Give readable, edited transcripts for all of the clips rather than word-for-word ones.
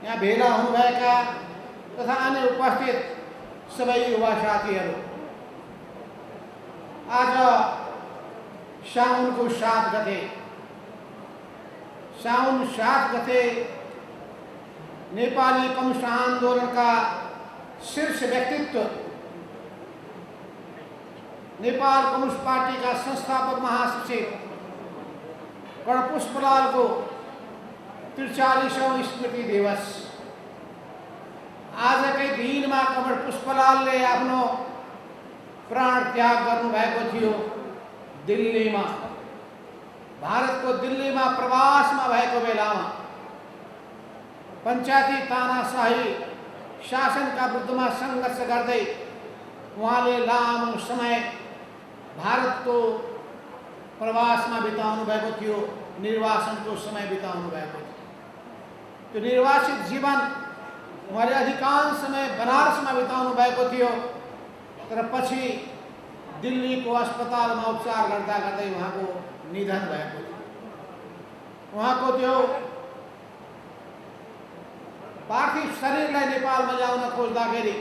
यहाँ भेला हुनुभएका तथा अन्य उपस्थित सबै युवा साथीहरू, आज साउनको 7 गते, साउन 7 गते नेपाली कम्युनिस्ट आन्दोलनका शीर्ष व्यक्तित्व, नेपाल कम्युनिस्ट पार्टीका संस्थापक महासचिव कर्ण पुष्पलालको 43औं स्मृति दिवस। आजकै दिनमा कर्ण पुष्पलालले आफ्नो प्राण त्याग गर्नुभएको थियो। दिल्लीमा, भारतको दिल्लीमा प्रवासमा भएको बेलामा पञ्चायती तानाशाही शासनका विरुद्धमा सङ्घर्ष गर्दै उहाँले लामो समय भारतको प्रवासमा बिताउनु भएको थियो, निर्वासनको समय बिताउनु भएको थियो। त्यो निर्वासित जीवन उहाँले अधिकांश समय बनारसमा बिताउनु भएको थियो, तर पछि दिल्लीको अस्पतालमा उपचार गर्दा गर्दै उहाँको निधन भएको थियो। उहाँको त्यो पार्थिव शरीरलाई नेपालमा ल्याउन खोज्दाखेरि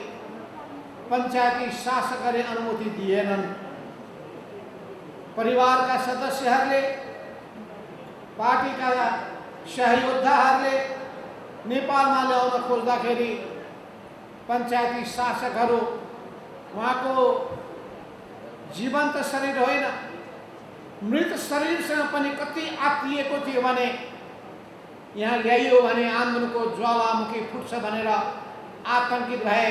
पञ्चायती शासकहरूले अनुमति दिएनन्। परिवारका सदस्यहरूले, पार्टीका सहयोद्धाहरूले नेपालमा ल्याउन खोज्दाखेरि पञ्चायती शासकहरू उहाँको जीवन्त शरीर होइन, मृत शरीरसँग पनि कति आत्तिएको थियो भने यहाँ ल्याइयो भने आन्दोलनको ज्वालामुखी फुट्छ भनेर आतंकित भए,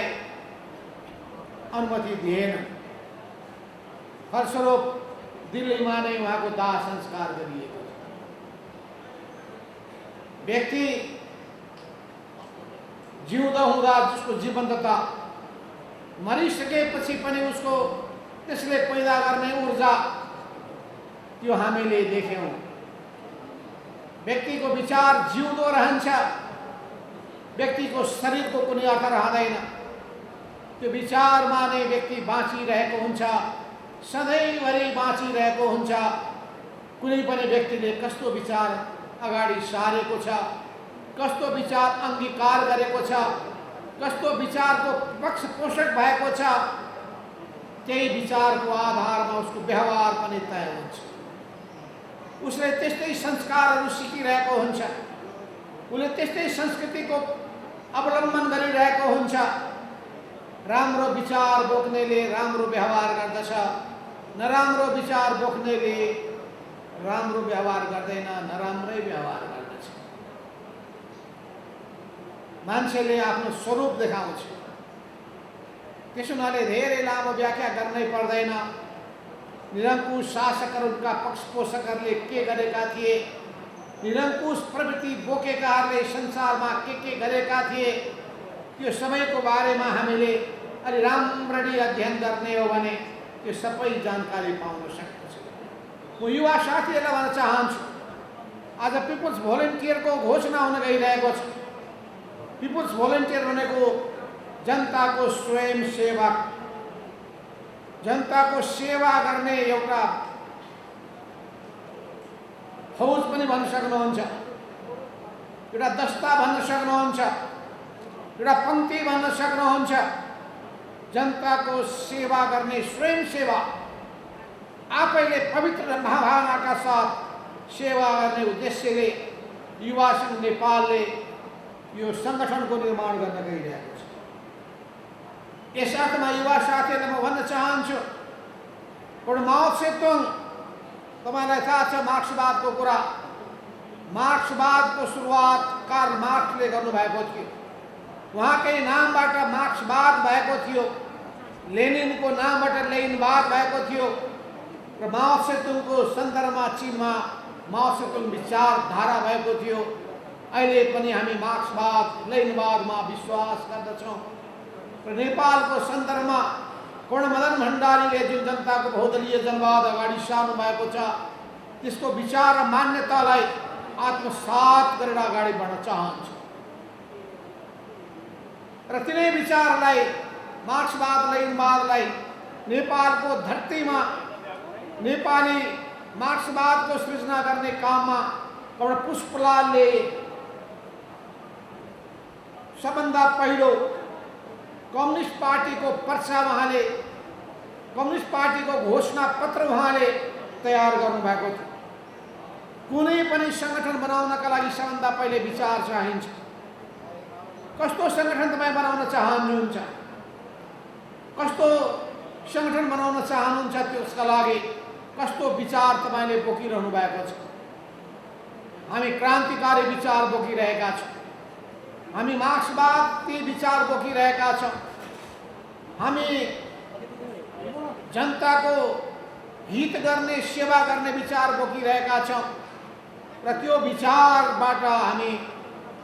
अनुमति दिएन। फलस्वरूप दिल्लीमा नै उहाँको दाह संस्कार गरिएको छ। व्यक्ति जिउँदो हुँदा जसको जीवन्तता, मरिसकेपछि पनि उसको त्यसले पैदा गर्ने ऊर्जा, त्यो हामीले देख्यौँ। व्यक्तिको विचार जिउँदो रहन्छ, व्यक्तिको शरीरको कुनै अर्थ रहँदैन। त्यो विचारमा नै व्यक्ति बाँचिरहेको हुन्छ, सधैँभरि बाँचिरहेको हुन्छ। कुनै पनि व्यक्तिले कस्तो विचार अगाडि सारेको छ, कस्तो विचार अङ्गीकार गरेको छ, कस्तो विचारको पक्ष पोषक भएको छ, त्यही विचारको आधारमा उसको व्यवहार पनि तय हुन्छ। उसले त्यस्तै संस्कारहरू सिकिरहेको हुन्छ, उसले त्यस्तै संस्कृतिको अवलम्बन गरिरहेको हुन्छ। राम्रो विचार बोक्नेले राम्रो व्यवहार गर्दछ, नराम्रो विचार बोक्नेले राम्रो व्यवहार गर्दैन, नराम्रै व्यवहार गर्दछ। मान्छेले आफ्नो स्वरूप देखाउँछ। त्यसो हुनाले धेरै लामो व्याख्या गर्नै पर्दैन। निरङ्कुश शासकहरूका पक्षपोषकहरूले के गरेका थिए, निरङ्कुश प्रवृत्ति बोकेकाहरूले संसारमा के गरेका थिए, त्यो सबैको बारेमा हामीले अलि राम्ररी अध्ययन गर्ने हो भने त्यो सबै जानकारी पाउन सकिन्छ। म युवा साथीहरूलाई भन्न चाहन्छु, आज पिपुल्स भोलिन्टियरको घोषणा हुन गइरहेको छ। पिपुल्स भोलिन्टियर भनेको जनताको स्वयंसेवक, जनताको सेवा गर्ने एउटा फौज पनि भन्न सक्नुहुन्छ, एउटा दस्ता भन्न सक्नुहुन्छ, एउटा पङ्क्ति भन्न सक्नुहुन्छ। जनताको सेवा गर्ने स्वयंसेवा, आफैले पवित्र भावनाका साथ सेवा गर्ने उद्देश्यले युवा सङ्घ नेपालले यो सङ्गठनको निर्माण गर्न गइरहेको छ। यस अर्थमा युवा साथीहरूलाई म भन्न चाहन्छु, माओ सेतुङ, तपाईँलाई थाहा छ मार्क्सवादको कुरा। मार्क्सवादको सुरुवात कार्ल मार्क्सले गर्नुभएको थियो। उहाँकै नामबाट मार्क्सवाद भएको थियो, लेनिनको नामबाट लेनिनवाद भएको थियो र माओ सेतुङको सन्दर्भमा चीनमा माओ सेतुङ विचारधारा भएको थियो। अहिले पनि हामी मार्क्सवाद, लेनिनवादमा विश्वास गर्दछौँ र नेपालको सन्दर्भमा कर्णमदन भण्डारीले जुन जनताको बहुदलीय जनवाद अगाडि सार्नु भएको छ, त्यसको विचार र मान्यतालाई आत्मसात गरेर अगाडि बढ्न चाहन्छु र तिनै विचारलाई, मार्क्सवाद, लेनिनवादलाई नेपालको धरतीमा नेपाली मार्क्सवादको सृजना गर्ने काममा कर्ण पुष्पलालले सबभन्दा पहिलो कम्युनिस्ट पार्टीको पर्चा उहाँले, कम्युनिस्ट पार्टीको घोषणा पत्र उहाँले तयार गर्नुभएको थियो। कुनै पनि संगठन बनाउनका लागि सबभन्दा पहिले विचार चाहिन्छ। कस्तो संगठन तपाईँ बनाउन चाहनुहुन्छ, कस्तो संगठन बनाउन चाहनुहुन्छ, त्यसका लागि कस्तो विचार तपाईँले बोकिरहनु भएको छ। हामी क्रान्तिकारी विचार बोकिरहेका छौँ, हामी मार्क्सवादी विचार बोकिरहेका छौँ, हामी जनताको हित गर्ने, सेवा गर्ने विचार बोकिरहेका छौँ र त्यो विचारबाट हामी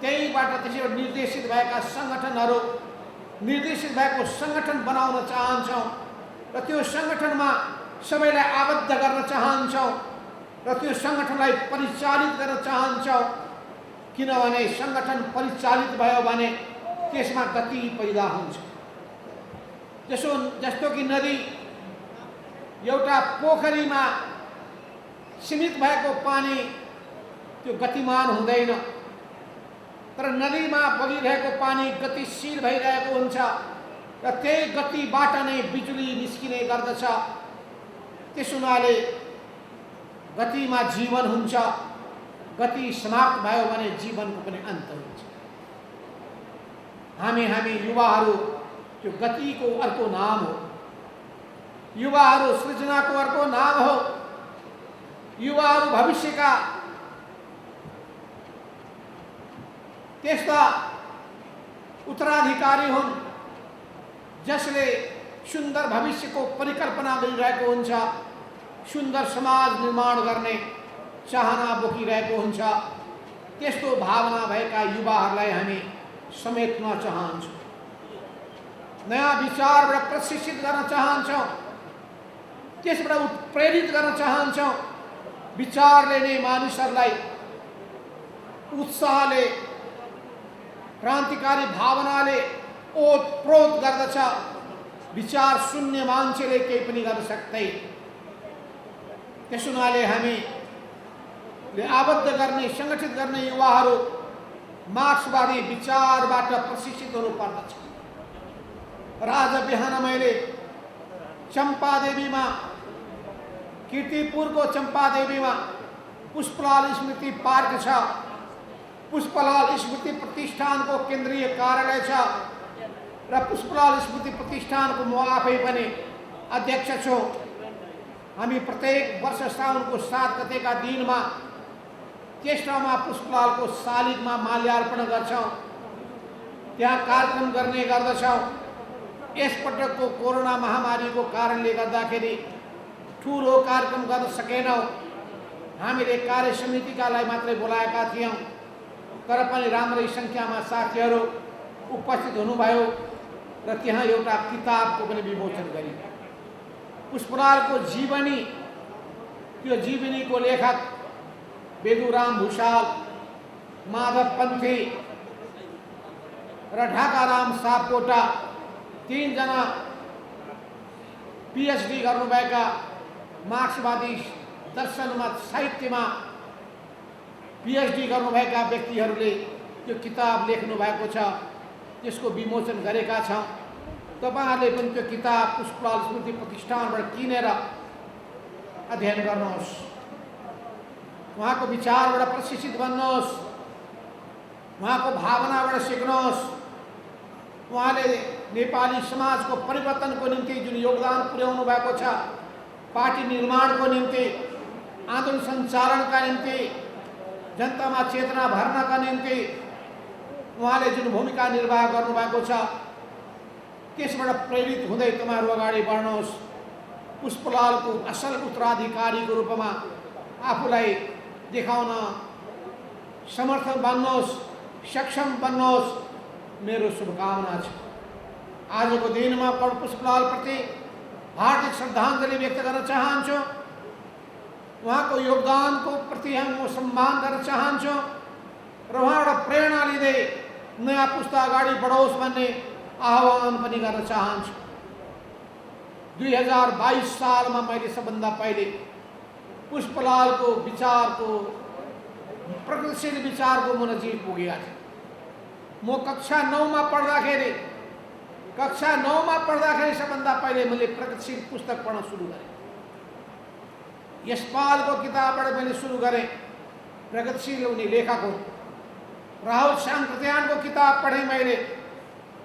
त्यहीबाट त्यसैबाट निर्देशित भएका सङ्गठनहरू, निर्देशित भएको सङ्गठन बनाउन चाहन्छौँ र त्यो सङ्गठनमा सबैलाई आबद्ध गर्न चाहन्छौँ र त्यो सङ्गठनलाई परिचालित गर्न चाहन्छौँ। किनभने सङ्गठन परिचालित भयो भने त्यसमा गति पैदा हुन्छ। जस्तो कि नदी एउटा पोखरीमा सीमित भएको पानी त्यो गतिमान हुँदैन, तर नदीमा बगिरहेको पानी गतिशील भइरहेको हुन्छ र त्यही गतिबाट नै बिजुली निस्किने गर्दछ। त्यस हुनाले गतिमा जीवन हुन्छ, गति समाप्त भयो भने जीवनको पनि अन्त हुन्छ। हामी युवाहरू त्यो गतिको अर्को नाम हो, युवाहरू सृजनाको अर्को नाम हो, युवाहरू भविष्यका त्यस्ता उत्तराधिकारी हुन् जसले सुन्दर भविष्यको परिकल्पना गरिरहेको हुन्छ, सुन्दर समाज निर्माण गर्ने चाहना बोकिरहेको हुन्छ। त्यस्तो भावना भएका युवाहरूलाई हामी समेट्न चाहन्छौँ, नयाँ विचारबाट प्रशिक्षित गर्न चाहन्छौँ, त्यसबाट उत्प्रेरित गर्न चाहन्छौँ। विचारले नै मानिसहरूलाई उत्साहले, क्रान्तिकारी भावनाले ओतप्रोत गर्दछ। विचार शून्य मान्छेले केही पनि गर्न सक्दैन। त्यस हुनाले हामीले आबद्ध गर्ने, सङ्गठित गर्ने युवाहरू मार्क्सवादी विचारबाट प्रशिक्षित हुनुपर्दछ। र आज बिहान मैले चम्पादेवीमा, कीर्तिपुरको चम्पादेवीमा पुष्पलाल स्मृति पार्क छ, पुष्पलाल स्मृति प्रतिष्ठानको केन्द्रीय कार्यालय छ र पुष्पलाल स्मृति प्रतिष्ठानको म आफै पनि अध्यक्ष छु। हामी प्रत्येक वर्ष साउनको 7 गतेका दिनमा त्यस ठाउँमा पुष्पलालको शालिगमा माल्यार्पण गर्छौँ, त्यहाँ कार्यक्रम गर्ने गर्दछौँ। यसपटकको कोरोना महामारीको कारणले गर्दाखेरि ठुलो कार्यक्रम गर्न सकेनौँ। हामीले कार्य समितिकालाई मात्रै बोलाएका थियौँ, तर पनि राम्रै सङ्ख्यामा साथीहरू उपस्थित हुनुभयो र त्यहाँ एउटा किताबको पनि विमोचन गरियो। पुष्पलालको जीवनी, त्यो जीवनीको लेखक बेदुराम भुषाल, माधव पन्थी र ढाकाराम सापकोटा, 3 जना पिएचडी गर्नुभएका, मार्क्सवादी दर्शनमा, साहित्यमा पिएचडी गर्नुभएका व्यक्तिहरूले त्यो किताब लेख्नु भएको छ, त्यसको विमोचन गरेका छौँ। तपाईँहरूले पनि त्यो किताब पुष्पलाल स्मृति प्रतिष्ठानबाट किनेर अध्ययन गर्नुहोस्, उहाँको विचारबाट प्रशिक्षित बन्नुहोस्, उहाँको भावनाबाट सिक्नुहोस्। उहाँले नेपाली समाजको परिवर्तनको निम्ति जुन योगदान पुर्याउनु भएको छ, पार्टी निर्माणको निम्ति, आन्दोलन सञ्चालनका निम्ति, जनतामा चेतना भर्नका निम्ति उहाँले जुन भूमिका निर्वाह गर्नुभएको छ, त्यसबाट प्रेरित हुँदै तपाईँहरू अगाडि बढ्नुहोस्। पुष्पलालको असल उत्तराधिकारीको रूपमा आफूलाई देखाउन समर्थ बन्नुहोस्, सक्षम बन्नुहोस्, मेरो शुभकामना छ। आजको दिनमा पुष्पलालप्रति हार्दिक श्रद्धाञ्जली व्यक्त गर्न चाहन्छु। उहाँको योगदानको प्रति हामी सम्मान गर्न चाहन्छौँ र उहाँबाट प्रेरणा लिँदै नयाँ पुस्ता अगाडि बढोस् भन्ने आह्वान पनि गर्न चाहन्छु। 2022 सालमा मैले सबभन्दा पहिले पुष्पलालको विचारको, प्रगतिशील विचारको म नजिक पुगेका थिएँ। म कक्षा 9 मा पढ्दाखेरि सबभन्दा पहिले मैले प्रगतिशील पुस्तक पढ्न सुरु गरेँ। यशपालको किताबबाट मैले सुरु गरेँ। प्रगतिशील उनी लेखक हुन्। राहुल शाङ्कृत्यानको किताब पढेँ मैले।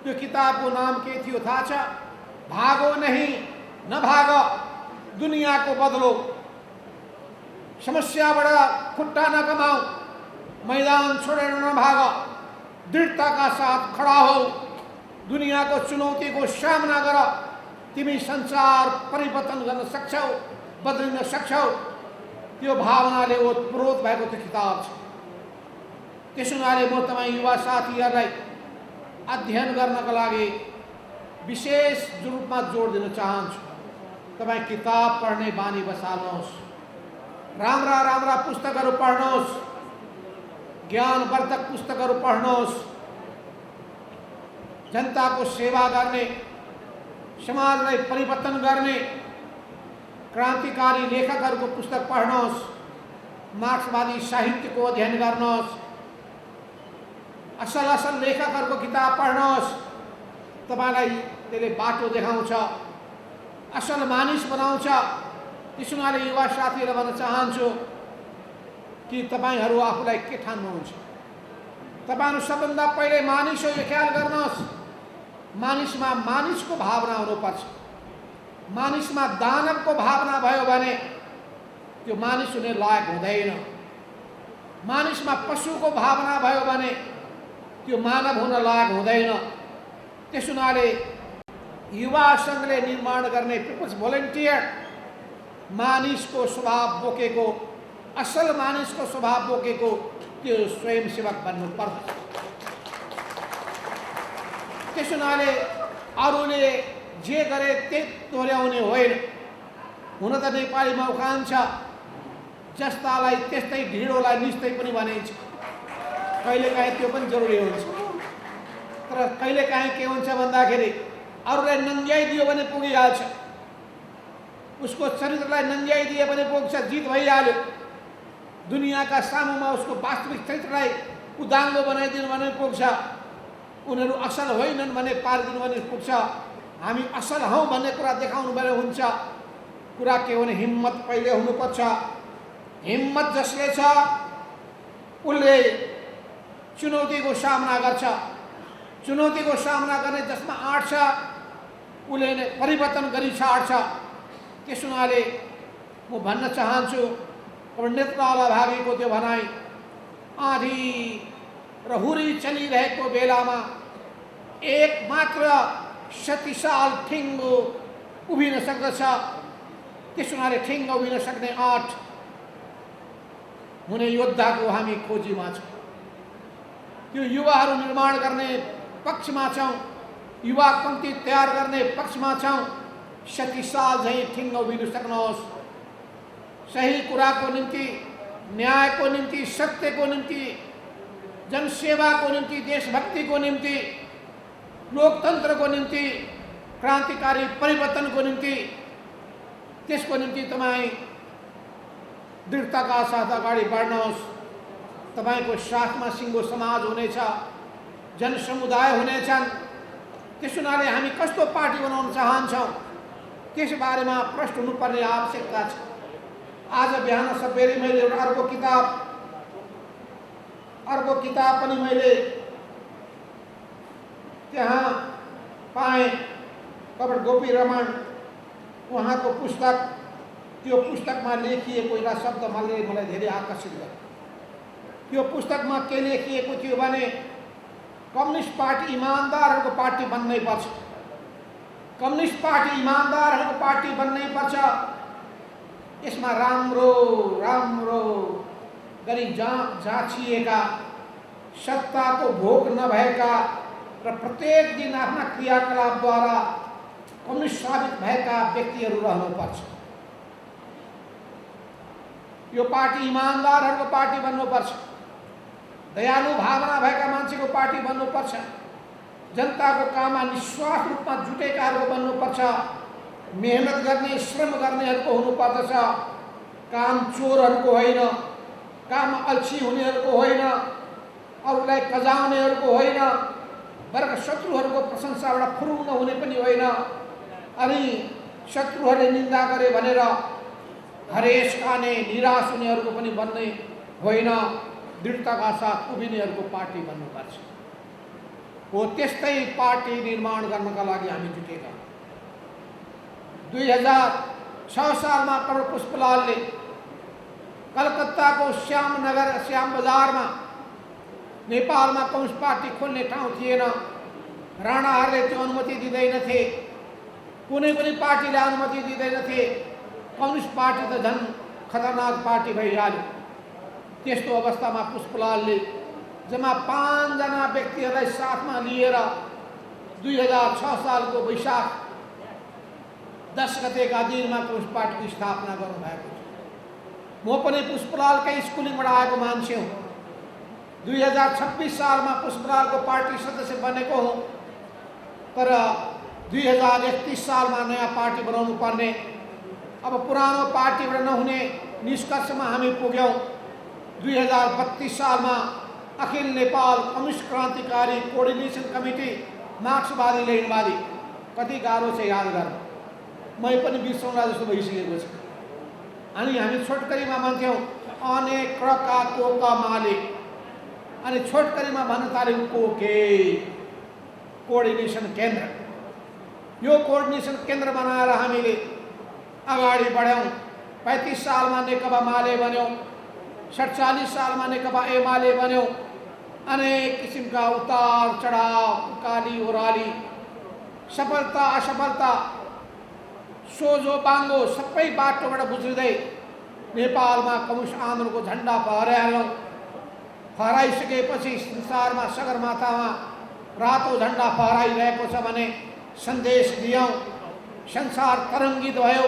त्यो किताबको नाम के थियो थाहा छ? भागो नहीं न भागो, दुनियाँको बदलो। समस्याबाट खुट्टा नकमाऊ, मैदान छोडेर नभाग, दृढ़ता का साथ खड़ा हो, दुनिया को चुनौती को सामना गर, तिमी संसार परिवर्तन गर्न सक्छौ, बदलिन सक्छौ। त्यो भावनाले ओतप्रोत भएको त्यो किताब छ। त्यसो हुनाले म तपाईँ युवा साथीहरूलाई अध्ययन गर्नका लागि विशेष रूपमा जोड दिन चाहन्छु। तपाईँ किताब पढ्ने बानी बसाल्नुहोस्। राम्रा राम्रा पुस्तकहरू पढ्नुहोस्। ज्ञानवर्धक पुस्तकहरू पढ्नुहोस्। जनताको सेवा गर्ने, समाजलाई परिवर्तन गर्ने क्रान्तिकारी लेखकहरूको पुस्तक पढ्नुहोस्। मार्क्सवादी साहित्यको अध्ययन गर्नुहोस्। असल असल लेखकहरूको किताब पढ्नुहोस्। तपाईलाई त्यसले बाटो देखाउँछ, असल मानिस बनाउँछ। त्यसो हुनाले युवा साथीहरूलाई भन्न चाहन्छु कि तपाईहरू आफूलाई के ठान्नुहुन्छ? तपाईहरू सबभन्दा पहिले मानिस हो यो ख्याल गर्नुहोस्। मानिसमा मानिसको भावना हुनुपर्छ। मानिसमा दानवको भावना भयो भने त्यो मानिस हुने लायक हुँदैन। मानिसमा पशुको भावना भयो भने त्यो मानव हुन लायक हुँदैन। त्यसो हुनाले युवा सङ्घले निर्माण गर्ने पिपुल्स भोलिन्टियर मानिसको स्वभाव बोकेको, असल मानिसको स्वभाव बोकेको त्यो स्वयंसेवक बन्नुपर्छ। त्यसो हुनाले अरूले जे गरे त्यही दोहोऱ्याउने होइन। हुन त नेपालीमा उखान छ, जस्तालाई त्यस्तै ढिँडोलाई निस्तै पनि भनिन्छ। कहिलेकाहीँ त्यो पनि जरुरी हुन्छ। तर कहिलेकाहीँ के हुन्छ भन्दाखेरि अरूलाई नङ्ग्याइदियो भने पुगिहाल्छ। उसको चरित्रलाई नङ्ग्याइदिए भने पुग्छ, जित भइहाल्यो। दुनियाँका सामुमा उसको वास्तविक चरित्रलाई उदाङ्गो बनाइदिनु भने पुग्छ। उनीहरू असल होइनन् भने पारिदिनु भने पुग्छ। हामी असल हौँ भन्ने कुरा देखाउनु भने हुन्छ। कुरा के भने हिम्मत पहिले हुनुपर्छ। हिम्मत जसले छ उसले चुनौतीको सामना गर्छ। चुनौतीको सामना गर्ने जसमा आँट छ उसले परिवर्तन गरी छाड्छ। त्यसो हुनाले म भन्न चाहन्छु, अब नेत्राला भागीको त्यो भनाइ, आँधी र हुरी चलिरहेको बेलामा एक मात्र शक्तिशाल ठिङ्गो उभिन सक्दछ। त्यसो हुनाले ठिङ्ग उभिन सक्ने आँट हुने योद्धाको हामी खोजीमा छौँ। त्यो युवाहरू निर्माण गर्ने पक्षमा छौँ। युवा पङ्क्ति तयार गर्ने पक्षमा छौँ। शक्तिशाल झैँ ठिङ्ग उभिन सक्नुहोस्। सही कुराको निम्ति, न्यायको निम्ति, सत्यको निम्ति, जनसेवाको निम्ति, देशभक्तिको निम्ति, लोकतन्त्रको निम्ति, क्रान्तिकारी परिवर्तनको निम्ति, त्यसको निम्ति तपाईँ दृढताका साथ अगाडि बढ्नुहोस्। तपाईको साथमा सिङ्गो समाज हुनेछ, जनसमुदाय हुनेछन्। त्यसो हुनाले हामी कस्तो पार्टी बनाउन चाहन्छौँ त्यसबारेमा प्रश्न हुनुपर्ने आवश्यकता छ। आज बिहान सबेरै मैले एउटा अर्को किताब पनि मैले त्यहाँ पाएँ, कवि गोपी रमण उहाँको पुस्तक। त्यो पुस्तकमा लेखिएको एउटा शब्द मलाई धेरै आकर्षित गर्यो। त्यो पुस्तकमा के लेखिएको थियो भने कम्युनिस्ट पार्टी इमानदारहरूको पार्टी बन्नै पर्छ। कम्युनिस्ट पार्टी इमानदारहरूको पार्टी बन्नै पर्छ। यसमा राम्रो राम्रो गरी जाँचिएका, सत्ताको भोग नभएका र प्रत्येक दिन आफ्ना क्रियाकलापद्वारा कम्युनिस्ट साबित भएका व्यक्तिहरू रहनुपर्छ। यो पार्टी इमानदारहरूको पार्टी बन्नुपर्छ। दयालु भावना भएका मान्छेको पार्टी बन्नुपर्छ। जनताको काममा निस्वार्थ रूपमा जुटेकाहरूको बन्नुपर्छ। मेहनत गर्ने, श्रम गर्नेहरूको हुनुपर्दछ। काम चोरहरूको होइन, काम अल्छी हुनेहरूको होइन, अरूलाई कजाउनेहरूको होइन, बरु शत्रुहरूको प्रशंसाबाट फुरुङ्ग हुने पनि होइन, अनि शत्रुहरूले निन्दा गरे भनेर हरेस खाने निराश हुनेहरूको पनि बन्ने होइन, दृढताका साथ उभिनेहरूको पार्टी बन्नुपर्छ। हो त्यस्तै पार्टी निर्माण गर्नका लागि हामी जुटेका। 2006 सालमा कमल पुष्पलालले कलकत्ताको श्याम बजारमा नेपालमा कम्युनिस्ट पार्टी खोल्ने ठाउँ थिएन, राणाहरूले त्यो अनुमति दिँदैनथे, कुनै पनि पार्टीलाई अनुमति दिँदैनथे। कम्युनिस्ट पार्टी त झन् खतरनाक पार्टी भइहाल्यो। त्यस्तो अवस्थामा पुष्पलालले जम्मा 5 जना व्यक्तिहरूलाई साथमा लिएर 2006 सालको वैशाख 10 गतेका दिनमा कम्युनिस्ट पार्टीको स्थापना गर्नुभएको छ। म पनि पुष्पलालकै स्कुलिङबाट आएको मान्छे हुँ। 2026 सालमा पुष्पलालको पार्टी सदस्य बनेको हुँ, तर 2031 सालमा नयाँ पार्टी बनाउनु पर्ने, अब पुरानो पार्टीबाट नहुने निष्कर्षमा हामी पुग्यौँ। 2032 सालमा अखिल नेपाल कम्युनिस्ट क्रान्तिकारी कोअर्डिनेसन कमिटी मार्क्सवादी लेनिनवादी, कति गाह्रो छ याद गर्न, मै पनि बिर्सौँला जस्तो भइसकेको छ। अनि हामी छोटकरीमा भन्थ्यौँ अनेक क्रका कोका मालिक, अनि छोटकरीमा भन्न थाल्यौँ कोके, कोअर्डिनेसन केन्द्र। यो कोअर्डिनेसन केन्द्र बनाएर हामीले अगाडि बढ्यौँ। 35 सालमा नेकपा माले बन्यौँ, 47 सालमा नेकपा एमाले बन्यौँ। अनेक किसिमका उतार चढाव, उकाली ओह्राली, सफलता असफलता, सोझो बाङ्गो सबै बाटोबाट गुज्रिँदै नेपालमा कम्युनिस्ट आन्दोलनको झन्डा फहरायौँ। फहराइसकेपछि संसारमा सगरमाथामा रातो झन्डा फहराइरहेको छ भने सन्देश दियौँ। संसार तरङ्गित भयो,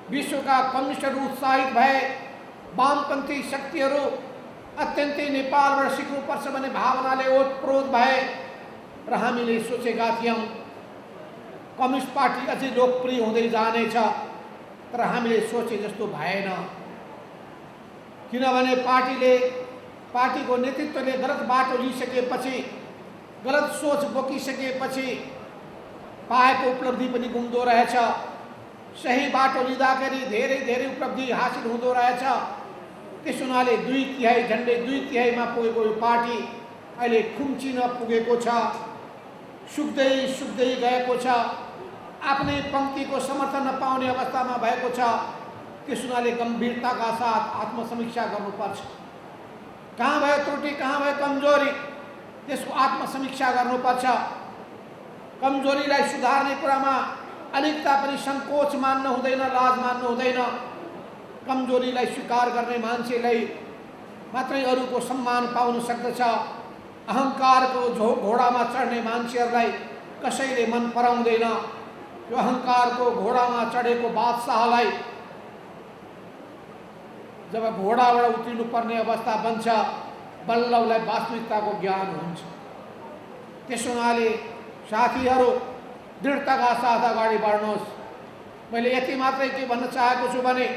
विश्वका कम्युनिस्टहरू उत्साहित भए, वामपन्थी शक्तिहरू अत्यन्तै नेपालबाट सिक्नुपर्छ भन्ने भावनाले ओतप्रोत भए र हामीले सोचेका थियौँ कम्युनिस्ट पार्टी अझै लोकप्रिय हुँदै जानेछ, तर हामीले सोचे जस्तो भएन। किनभने पार्टीको नेतृत्वले गलत बाटो लिइसकेपछि, गलत सोच बोकिसकेपछि पाएको उपलब्धि पनि गुम्दो रहेछ। सही बाटो लिँदाखेरि धेरै धेरै उपलब्धि हासिल हुँदो रहेछ। त्यस हुनाले 2/3 झन्डै 2/3मा पुगेको यो पार्टी अहिले खुम्चिन पुगेको छ, सुक्दै सुक्दै गएको छ, आफ्नै पङ्क्तिको समर्थन नपाउने अवस्थामा भएको छ। त्यस हुनाले गम्भीरताका साथ आत्मसमीक्षा गर्नुपर्छ। कहाँ भयो त्रुटि, कहाँ भयो कमजोरी, त्यसको आत्मसमीक्षा गर्नुपर्छ। कमजोरीलाई सुधार्ने कुरामा अलिकता पनि सङ्कोच मान्नु हुँदैन, लाज मान्नु हुँदैन। कमजोरीलाई स्वीकार गर्ने मान्छेलाई मात्रै अरूको सम्मान पाउन सक्दछ। अहङ्कारको घोडामा चढ्ने मान्छेहरूलाई कसैले मन पराउँदैन। यो अहङ्कारको घोडामा चढेको बादशाहलाई जब घोडाबाट उत्रिनु पर्ने अवस्था बन्छ, बल्ल उसलाई वास्तविकताको ज्ञान हुन्छ। त्यस हुनाले साथीहरू दृढताका साथ अगाडि बढ्नुहोस्। मैले यति मात्रै के भन्न चाहेको छु भने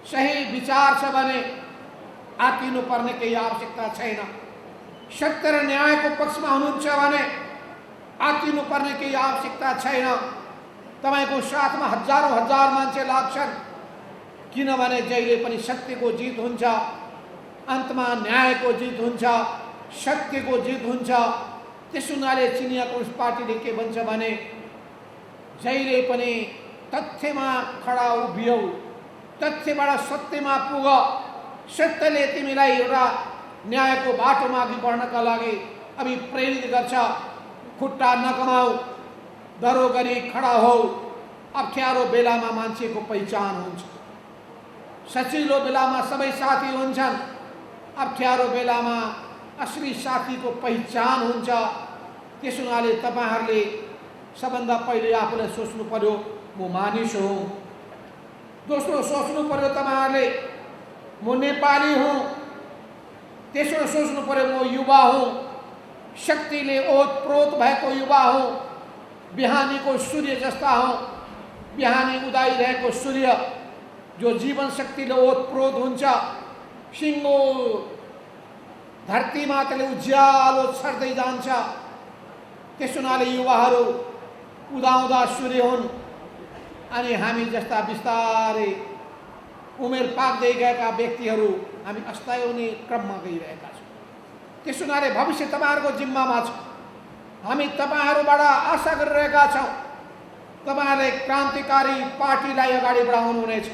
सही विचार छ भने आत्तिनु पर्ने केही आवश्यकता छैन। सत्य र न्यायको पक्षमा हुनुहुन्छ भने आत्तिनु पर्ने केही आवश्यकता छैन। तपाईको साथमा हजारौं हजार मान्छे लाग्छन्, किनभने जहिले पनि सत्यको जित हुन्छ, अन्तमा न्यायको जित हुन्छ, सत्यको जित हुन्छ। त्यस हुनाले चिनिया कम्युनिस्ट पार्टीले के भन्छ भने जहिले पनि तथ्यमा खडा उभियौ, तथ्यबाट सत्यमा पुग, सत्यले तिमीलाई एउटा न्यायको बाटोमा अघि बढ्नका लागि अभिप्रेरित गर्छ। खुट्टा नकमाऊ, डरो गरी खडा हो। अप्ठ्यारो बेलामा मान्छेको पहिचान हुन्छ, सचिलो बेलामा सबै साथी हुन्छन्, अप्ठ्यारो बेलामा असली साथीको पहिचान हुन्छ। त्यस हुनाले तपाईहरूले सबभन्दा पहिले आफूलाई सोच्नु पर्यो म मानिस हुँ। दोस्रो सोच्नु पर्यो तपाईहरूले म नेपाली हुँ। तेस्रो सोच्नु पर्यो म युवा हुँ, शक्तिले ओतप्रोत भएको युवा हुँ, बिहानीको सूर्य जस्ता हुँ। बिहानी उदाइरहेको सूर्य जो जीवन शक्तिले ओतप्रोत हुन्छ, सिङ्गो धरतीमा त्यसले उज्यालो छर्दै जान्छ। त्यस हुनाले युवाहरू उदाउँदा सूर्य हुन् अनि हामी जस्ता बिस्तारै उमेर पाक्दै गएका व्यक्तिहरू हामी अस्ताय हुने क्रममा गइरहेका छौँ। त्यस हुनाले भविष्य तपाईँहरूको जिम्मामा छ। हामी तपाईँहरूबाट आशा गरिरहेका छौँ तपाईँहरूले क्रान्तिकारी पार्टीलाई अगाडि बढाउनुहुनेछ।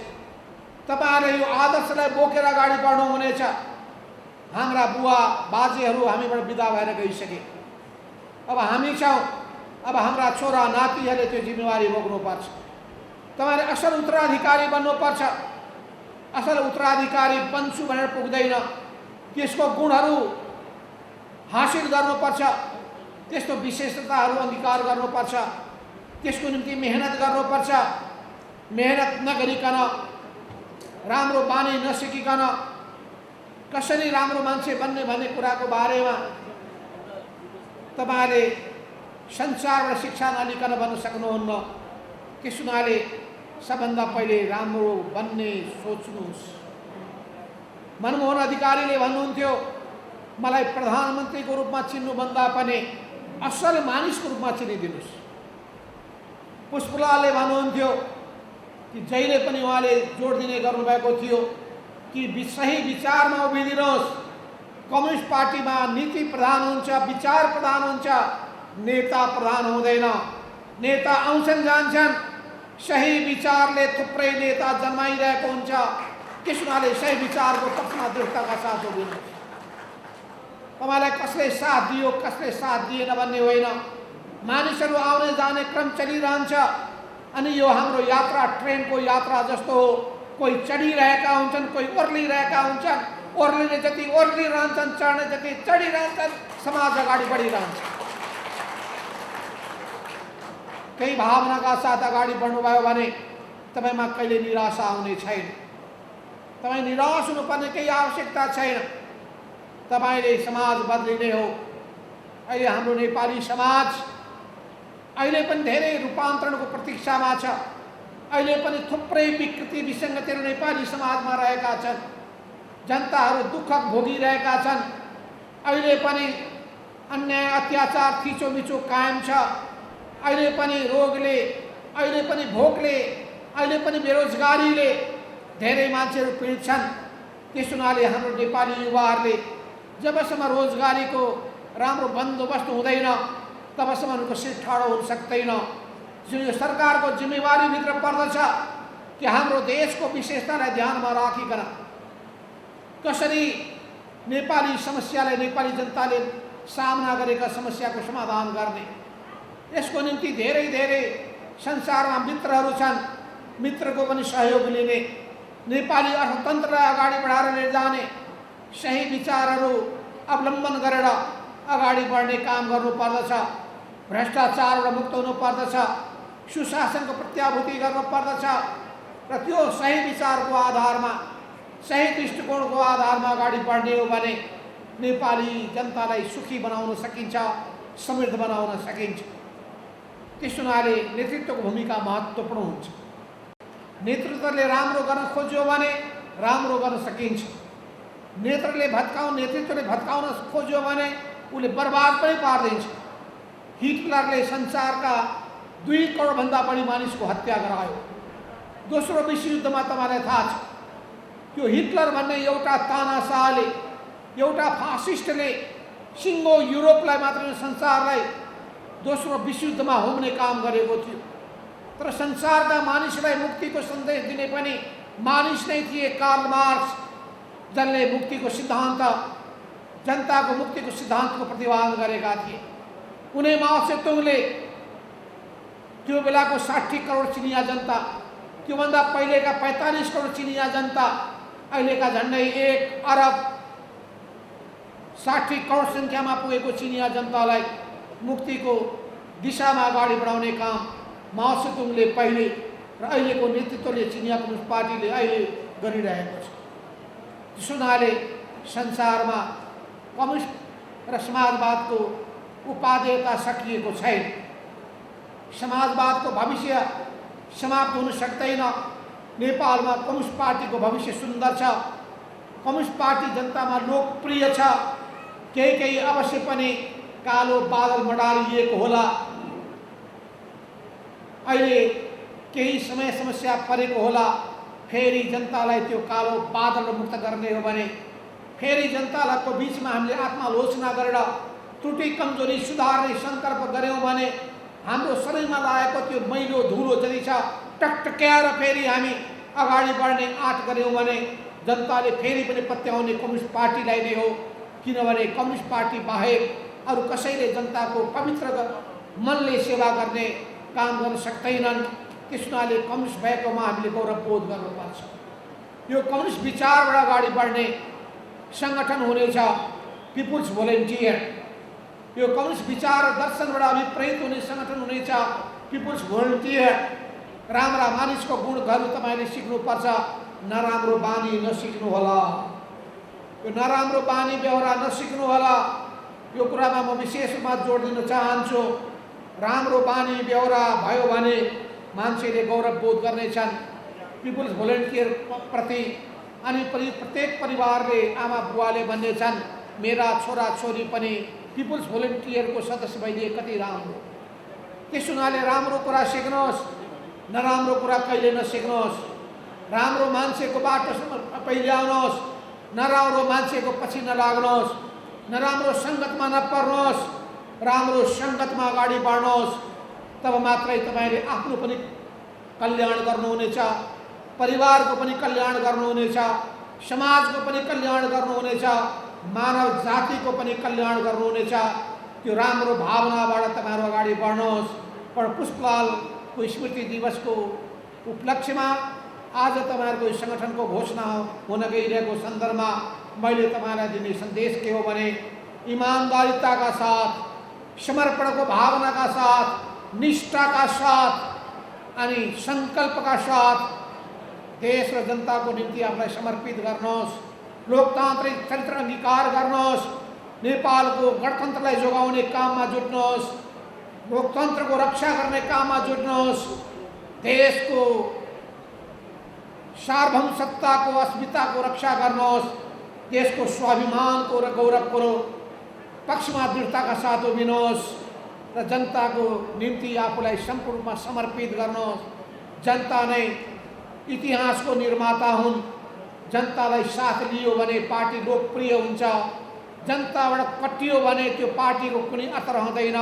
तपाईँहरूले यो आदर्शलाई बोकेर अगाडि बढ्नुहुनेछ। हाम्रा बुवा बाजेहरू हामीबाट बिदा भएर गइसके। अब हामी छौँ। अब हाम्रा छोरा नातिहरूले त्यो जिम्मेवारी बोक्नुपर्छ। तपाईँहरूले असल उत्तराधिकारी बन्नुपर्छ। असल उत्तराधिकारी बन्छु भनेर पुग्दैन। त्यसको गुणहरू हासिल गर्नुपर्छ। त्यसको विशेषताहरू अंगीकार गर्नुपर्छ। त्यसको निम्ति मेहनत गर्नुपर्छ। मेहनत नगरिकन, राम्रो बानी नसिकिकन कसरी राम्रो मान्छे बन्ने भन्ने कुराको बारेमा तपाईँले संसारबाट शिक्षा नलिकन बन्न सक्नुहुन्न। त्यस हुनाले सबभन्दा पहिले राम्रो बन्ने सोच्नुहोस्। मनमोहन अधिकारीले भन्नुहुन्थ्यो, मलाई प्रधानमन्त्रीको रूपमा चिन्नुभन्दा पनि असल मानिसको रूपमा चिनिदिनुहोस्। पुष्पलालले भन्नुहुन्थ्यो कि जहिले पनि उहाँले जोड दिने गर्नुभएको थियो कि सही विचारमा उभिदिनुहोस्। कम्युनिस्ट पार्टीमा नीति प्रधान हुन्छ, विचार प्रधान हुन्छ, नेता प्रधान हुँदैन। नेता आउँछन् जान्छन्, सही विचारले थुप्रै नेता जन्माइरहेको हुन्छ। त्यस हुनाले सही विचारको पक्षमा दृढताका साथ उभिनुहोस्। तपाईँलाई कसले साथ दियो कसले साथ दिएन भन्ने होइन। मानिसहरू आउने जाने क्रम चलिरहन्छ अनि यो हाम्रो यात्रा ट्रेनको यात्रा जस्तो हो। कोही चढिरहेका हुन्छन्, कोही ओर्लिरहेका हुन्छन्। ओर्लिने जति ओर्लिरहन्छन्, चढ्ने जति चढिरहन्छन्, समाज अगाडि बढिरहन्छ। केही भावनाका साथ अगाडि बढ्नुभयो भने तपाईँमा कहिले निराशा आउने छैन। तपाईँ निराश हुनुपर्ने केही आवश्यकता छैन। तपाईँले समाज बदलिने हो। अहिले हाम्रो नेपाली समाज अहिले पनि धेरै रूपान्तरणको प्रतीक्षामा छ। अहिले पनि थुप्रै विकृति विसङ्गतिहरू नेपाली समाजमा रहेका छन्। जनताहरू दुःख भोगिरहेका छन्। अहिले पनि अन्याय अत्याचार थिचोमिचो कायम छ। अहिले पनि रोगले, अहिले पनि भोकले, अहिले पनि बेरोजगारीले धेरै मान्छेहरू पीडित छन्। त्यस हुनाले हाम्रो नेपाली युवाहरूले जबसम्म रोजगारीको राम्रो बन्दोबस्त हुँदैन तबसम्म उनको शिर ठाडो हुन सक्दैन। यो सरकारको जिम्मेवारीभित्र पर्दछ कि हाम्रो देशको विशेषतालाई ध्यानमा राखिकन कसरी नेपाली समस्यालाई नेपाली जनताले सामना गरेका समस्याको समाधान गर्ने। यसको निम्ति धेरै धेरै संसारमा मित्रहरू छन्। मित्रको पनि सहयोग लिने, नेपाली अर्थतन्त्रलाई अगाडि बढाएर लैजाने, सही विचारहरू अवलम्बन गरेर अगाडि बढ्ने काम गर्नुपर्दछ। भ्रष्टाचारबाट मुक्त हुनुपर्दछ। सुशासनको प्रत्याभूति गर्नुपर्दछ र त्यो सही विचारको आधारमा, सही दृष्टिकोणको आधारमा अगाडि बढ्ने हो भने नेपाली जनतालाई सुखी बनाउन सकिन्छ, समृद्ध बनाउन सकिन्छ। त्यस हुनाले नेतृत्वको भूमिका महत्त्वपूर्ण हुन्छ। नेतृत्वले राम्रो गर्न खोज्यो भने राम्रो गर्न सकिन्छ। नेतृत्वले भत्काउन खोज्यो भने उसले बर्बाद पनि पार्दिन्छ। हिटलरले संसारका 2 करोडभन्दा बढी मानिसको हत्या गरायो। दोस्रो विश्वयुद्धमा तपाईँलाई थाहा छ, त्यो हिटलर भन्ने एउटा तानाशाहले, एउटा फासिस्टले सिङ्गो युरोपलाई मात्र संसारलाई दोस्रो विश्वयुद्धमा होम्ने काम गरेको थियो। तर संसारका मानिसलाई मुक्तिको सन्देश दिने पनि मानिस नै थिए, कार्ल मार्क्स, जसले मुक्तिको सिद्धान्त, जनताको मुक्तिको सिद्धान्तको प्रतिपादन गरेका थिए। उनी माओ सेतुङले त्यो बेलाको 60 करोड चिनिया जनता, त्योभन्दा पहिलेका 45 करोड चिनिया जनता, अहिलेका झन्डै 1 अरब 60 करोड सङ्ख्यामा पुगेको चिनिया जनतालाई मुक्तिको दिशामा अगाडि बढाउने काम माओ सेतुङले पहिले र अहिलेको नेतृत्वले चिनिया कम्युनिस्ट पार्टीले अहिले गरिरहेको छ। त्यस हुनाले संसारमा कम्युनिस्ट र समाजवादको उपादेयता सकिएको छैन। समाजवादको भविष्य समाप्त हुन सक्दैन। नेपालमा कम्युनिस्ट पार्टीको भविष्य सुन्दर छ। कम्युनिस्ट पार्टी जनतामा लोकप्रिय छ। केही अवश्य पनि कालो बादल मडारिएको होला। अहिले केही समय समस्या परेको होला, फेरि जनतालाई त्यो कालो बादल मुक्त गर्ने हो भने फेरि जनताको बीचमा हामीले आत्मालोचना गरेर त्रुटि कमजोरी सुधार्ने सङ्कल्प गऱ्यौँ भने हाम्रो शरीरमा लागेको त्यो मैलो धुलो जति छ टकटक्याएर फेरि हामी अगाडि बढ्ने आँट गऱ्यौँ भने जनताले फेरि पनि पत्याउने कम्युनिस्ट पार्टीलाई नै हो। किनभने कम्युनिस्ट पार्टी बाहेक अरू कसैले जनताको पवित्र मनले सेवा गर्ने काम गर्न सक्दैनन्। त्यस हुनाले कम्युनिस्ट भएकोमा हामीले गौरवबोध गर्नुपर्छ। यो कम्युनिस्ट विचारबाट अगाडि बढ्ने सङ्गठन हुनेछ पिपुल्स भोलिन्टियर। यो कम्युनिस्ट विचार र दर्शनबाट अभिप्रेरित हुने सङ्गठन हुनेछ पिपुल्स भोलिन्टियर। राम्रा मानिसको गुणहरू तपाईँले सिक्नुपर्छ, नराम्रो बानी नसिक्नु होला। यो नराम्रो बानी व्यवहार नसिक्नु होला। यो कुरामा म विशेष रूपमा जोड दिन चाहन्छु। राम्रो बानी व्यवहार भयो भने मान्छेले गौरवबोध गर्नेछन् पिपुल्स भोलिन्टियर प्रति। अनि प्रत्येक परिवारले आमा बुवाले भन्नेछन् मेरा छोरा छोरी पनि पिपुल्स भोलिन्टियरको सदस्य भइदिए कति राम्रो। त्यस हुनाले राम्रो कुरा सिक्नुहोस्, नराम्रो कुरा कहिले नसिक्नुहोस्। राम्रो मान्छेको बाटोसम्म पहिले आउनुहोस्, नराम्रो मान्छेको पछि नलाग्नुहोस्, नराम्रो सङ्गतमा नपर्नुहोस्, राम्रो सङ्गतमा अगाडि बढ्नुहोस्। तब मात्रै तपाईँले आफ्नो पनि कल्याण गर्नुहुनेछ, परिवारको पनि कल्याण गर्नुहुनेछ, समाजको पनि कल्याण गर्नुहुनेछ, मानव जातिको पनि कल्याण गर्नुहुनेछ। त्यो राम्रो भावनाबाट तपाईँहरू अगाडि बढ्नुहोस्। पुष्पलालको स्मृति दिवसको उपलक्ष्यमा आज तपाईँहरूको सङ्गठनको घोषणा हुन गइरहेको सन्दर्भमा मैले तपाईँलाई दिने सन्देश के हो भने ईमानदारिताका साथ, समर्पणको भावनाका साथ, निष्ठाका साथ अनि सङ्कल्पका साथ देश र जनताको निम्ति आफूलाई समर्पित गर्नुहोस्। लोकतान्त्रिक चरित्र अङ्गीकार गर्नुहोस्। नेपालको गणतन्त्रलाई जोगाउने काममा जुट्नुहोस्। लोकतन्त्रको रक्षा गर्ने काममा जुट्नुहोस्। देशको सार्वभौमसत्ताको अस्मिताको रक्षा गर्नुहोस्। देशको स्वाभिमानको र गौरवको पक्षमा दृढताका साथ उभिनुहोस् र जनताको निम्ति आफूलाई सम्पूर्ण रूपमा समर्पित गर्नुहोस्। जनता नै इतिहासको निर्माता हुन्। जनतालाई साथ लियो भने पार्टी लोकप्रिय हुन्छ। जनताबाट कटियो भने त्यो पार्टीको कुनै अर्थ रहँदैन।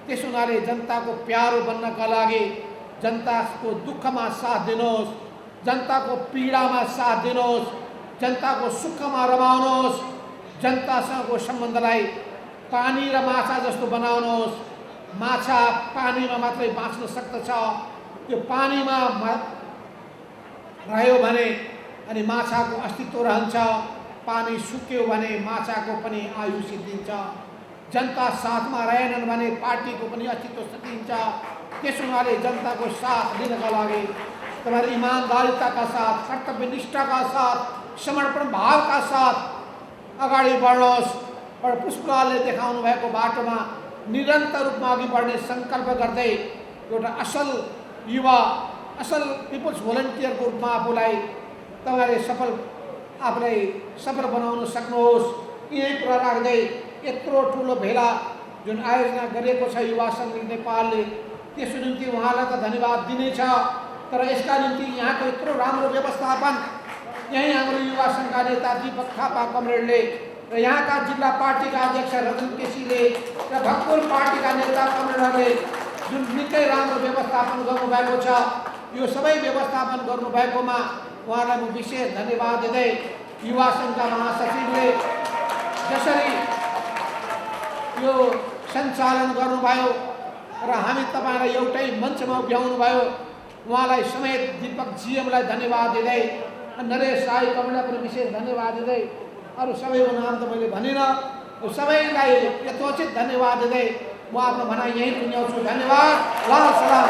त्यस हुनाले जनताको प्यारो बन्नका लागि जनताको दुःखमा साथ दिनुहोस्, जनताको पीडामा साथ दिनुहोस्, जनताको सुखमा रमाउनुहोस्। जनतासँगको सम्बन्धलाई पानी र माछा जस्तो बनाउनुहोस्। माछा पानीमा मात्रै बाँच्न सक्दछ। त्यो पानीमा रह्यो भने अनि माछाको अस्तित्व रहन्छ। पानी सुक्यो भने माछाको पनि आयु सिद्धिन्छ। जनता साथमा रहेनन् भने पार्टीको पनि अस्तित्व सकिन्छ। त्यस हुनाले जनताको साथ दिनका लागि तपाईँहरू इमानदारिताका साथ, कर्तव्यनिष्ठाका साथ, समर्पण भावका साथ अगाडि बढ्नुहोस्। और पुष्पलालले देखाउनु भएको बाटोमा निरन्तर रूपमा अघि बढ्ने सङ्कल्प गर्दै एउटा असल युवा, असल पिपुल्स भोलिन्टियरको रूपमा आफूलाई आफूलाई सफल बनाउन सक्नुहोस्। यही कुरा राख्दै यत्रो ठुलो भेला जुन आयोजना गरेको छ युवा सङ्घ नेपालले, त्यसको निम्ति उहाँलाई त धन्यवाद दिनेछ। तर यसका निम्ति यहाँको यत्रो राम्रो व्यवस्थापन यही हाम्रो युवा सङ्घका नेता दीपक थापा कमरेडले र यहाँका जिल्ला पार्टीका अध्यक्ष रतन केसीले र भक्तपुर पार्टीका नेता कमरेडहरूले जुन निकै राम्रो व्यवस्थापन गर्नुभएको छ, यो सबै व्यवस्थापन गर्नुभएकोमा उहाँलाई म विशेष धन्यवाद दिँदै युवा सङ्घका महासचिवले जसरी यो सञ्चालन गर्नुभयो र हामी तपाईँलाई एउटै मञ्चमा उभ्याउनु भयो, उहाँलाई समेत दीपक जीएमलाई धन्यवाद दिँदै नरेश राई कमरेडलाई पनि विशेष धन्यवाद दिँदै अरू सबैको नाम त मैले भनिनँ, सबैलाई यथोचित धन्यवाद दिँदै म आफ्नो भनाइ यहीँ टुङ्ग्याउँछु। धन्यवाद। ल सलाम।